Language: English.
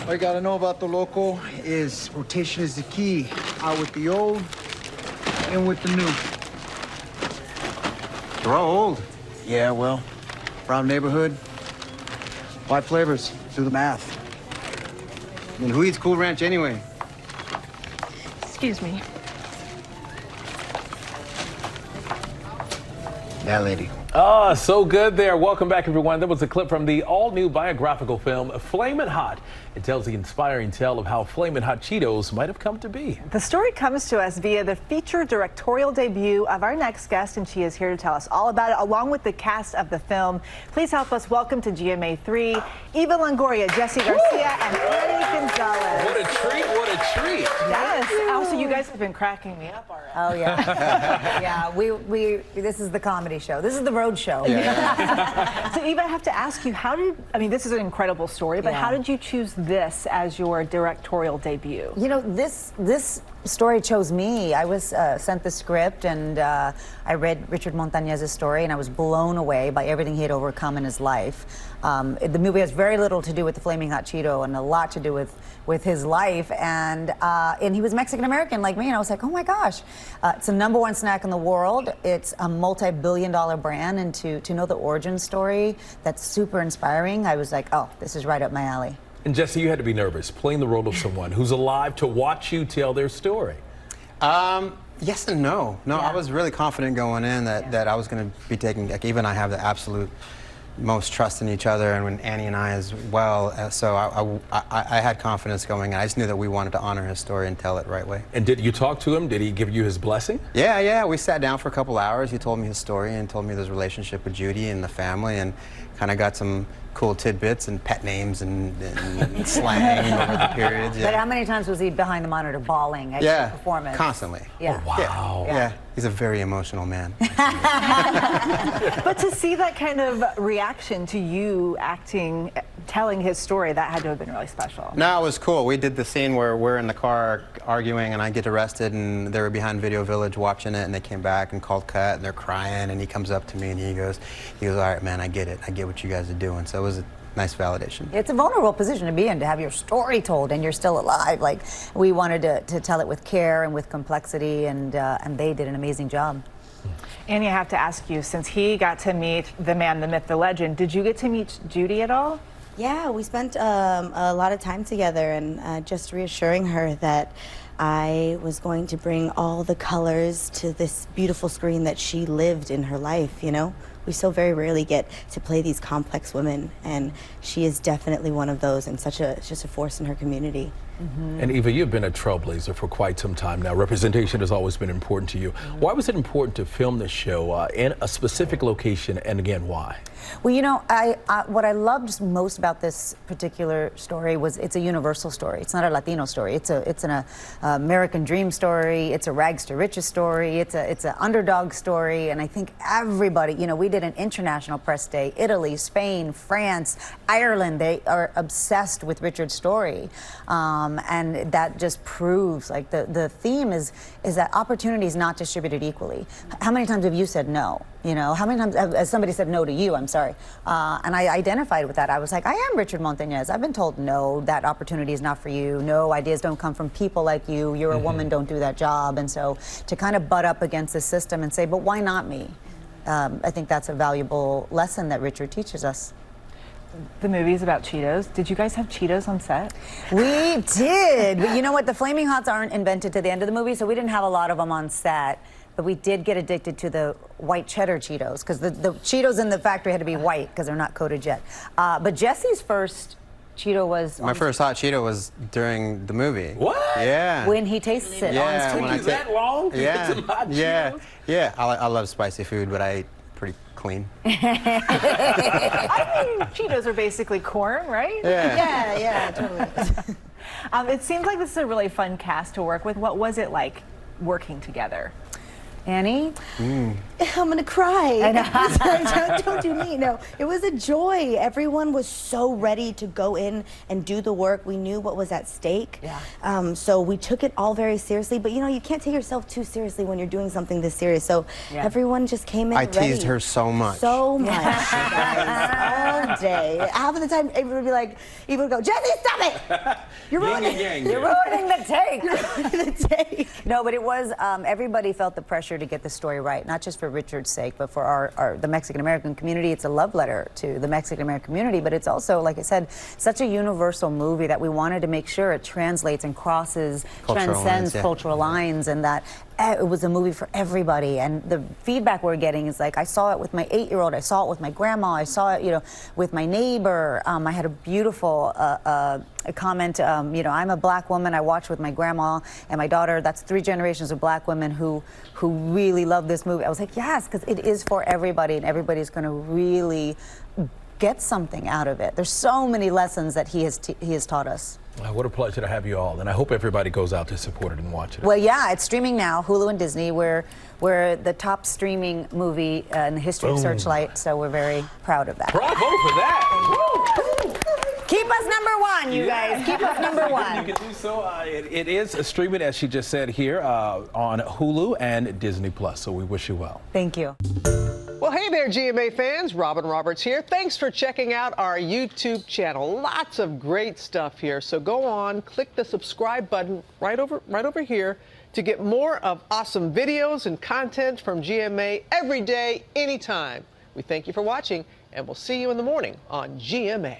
All you gotta know about the loco is rotation is the key. Out with the old, in with the new. They're all old. Yeah, well, brown neighborhood, 5 flavors. Do the math. I mean, who eats Cool Ranch anyway? Excuse me. That lady. Ah, so good there. Welcome back, everyone. That was a clip from the all-new biographical film, Flamin' Hot. It tells the inspiring tale of how Flamin' Hot Cheetos might have come to be. The story comes to us via the feature directorial debut of our next guest, and she is here to tell us all about it, along with the cast of the film. Please help us welcome to GMA 3, Eva Longoria, Garcia and Annie Gonzalez. What a treat, what a treat. Yes. Also, you guys have been cracking me up already. Oh, yeah. Yeah, this is the comedy show. This is the road show. Yeah. So, Eva, I have to ask you, this is an incredible story, but how did you choose this as your directorial debut? You know, this story chose me. I was sent the script, and I read Richard Montañez's story, and I was blown away by everything he had overcome in his life. The movie has very little to do with the Flaming Hot Cheeto and a lot to do with his life, and he was Mexican-American like me, and I was like, oh my gosh. It's the #1 snack in the world. It's a multi-billion-dollar brand, and to know the origin story, that's super inspiring. I was like, oh, this is right up my alley. And Jesse, you had to be nervous playing the role of someone who's alive to watch you tell their story. Yes and no. No, I was really confident going in that I was going to be taking, like, Eva and I have the absolute most trust in each other, and when Annie and I as well, so I had confidence going in. I just knew that we wanted to honor his story and tell it the right way. And did you talk to him? Did he give you his blessing? Yeah, we sat down for a couple hours. He told me his story and told me his relationship with Judy and the family, and kind of got some cool tidbits and pet names and slang over the periods. But how many times was he behind the monitor bawling at your performance? Constantly. Yeah. Oh, wow. Yeah, he's a very emotional man. But to see that kind of reaction to you acting, telling his story, that had to have been really special. No, it was cool. We did the scene where we're in the car arguing and I get arrested, and they were behind Video Village watching it, and they came back and called cut, and they're crying, and he comes up to me and he goes, all right, man, I get it. I get what you guys are doing. So it was a nice validation. It's a vulnerable position to be in, to have your story told and you're still alive. Like, we wanted to tell it with care and with complexity, and they did an amazing job. Annie, I have to ask you, since he got to meet the man, the myth, the legend, did you get to meet Judy at all? Yeah, we spent a lot of time together, and just reassuring her that I was going to bring all the colors to this beautiful screen that she lived in her life, you know? We so very rarely get to play these complex women, and she is definitely one of those, and just a force in her community. And Eva, you've been a trailblazer for quite some time now. Representation has always been important to you. Why was it important to film this show in a specific location, and again, why? Well, you know, what I loved most about this particular story was it's a universal story. It's not a Latino story. It's an American dream story. It's a rags to riches story. It's an underdog story. And I think everybody, you know, we did an international press day. Italy, Spain, France, Ireland, they are obsessed with Richard's story. And that just proves, like, the theme is that opportunity is not distributed equally. How many times have you said no? You know, how many times has somebody said no to you? I'm sorry. And I identified with that. I was like, I am Richard Montañez. I've been told no, that opportunity is not for you. No, ideas don't come from people like you. You're a woman, don't do that job. And so to kind of butt up against the system and say, but why not me? I think that's a valuable lesson that Richard teaches us. The movie's about Cheetos. Did you guys have Cheetos on set? We did. But you know what? The Flaming Hots aren't invented to the end of the movie, so we didn't have a lot of them on set. But we did get addicted to the white cheddar Cheetos, because the Cheetos in the factory had to be white because they're not coated yet. But Jesse's first Cheeto was... My first hot Cheeto was during the movie. What? Yeah. When he tastes it on his Took you that long to get some hot Cheetos? Yeah. I love spicy food, but I eat pretty clean. I mean, Cheetos are basically corn, right? Yeah, totally. It seems like this is a really fun cast to work with. What was it like working together? Annie? I'm gonna cry. I know. Don't do me. No, it was a joy. Everyone was so ready to go in and do the work. We knew what was at stake. Yeah. So we took it all very seriously. But you can't take yourself too seriously when you're doing something this serious. So everyone just came in I ready. teased her so much. So much, you guys, all day. Half of the time, Eva would be like, Eva would go, Jesse, stop it! You're ruining the take. You're ruining the take. No, but it was, everybody felt the pressure to get the story right, not just for Richard's sake, but for the Mexican-American community. It's a love letter to the Mexican-American community, but it's also, like I said, such a universal movie that we wanted to make sure it translates and transcends cultural lines, and that it was a movie for everybody. And the feedback we're getting is like, I saw it with my 8-year-old, I saw it with my grandma, I saw it, with my neighbor. I had a beautiful comment, I'm a black woman, I watched with my grandma and my daughter. That's 3 generations of black women who really love this movie. I was like, yes, because it is for everybody, and everybody's going to really get something out of it. There's so many lessons that he has taught us. What a pleasure to have you all, and I hope everybody goes out to support it and watch it. Well, yeah, it's streaming now, Hulu and Disney. We're the top streaming movie in the history of Searchlight, so we're very proud of that. Bravo for that! Woo! Keep us #1, you guys. Keep us #1. You can do so. It is streaming, as she just said here, on Hulu and Disney+, so we wish you well. Thank you. Well, hey there, GMA fans. Robin Roberts here. Thanks for checking out our YouTube channel. Lots of great stuff here. So go on, click the subscribe button right over here to get more of awesome videos and content from GMA every day, anytime. We thank you for watching, and we'll see you in the morning on GMA.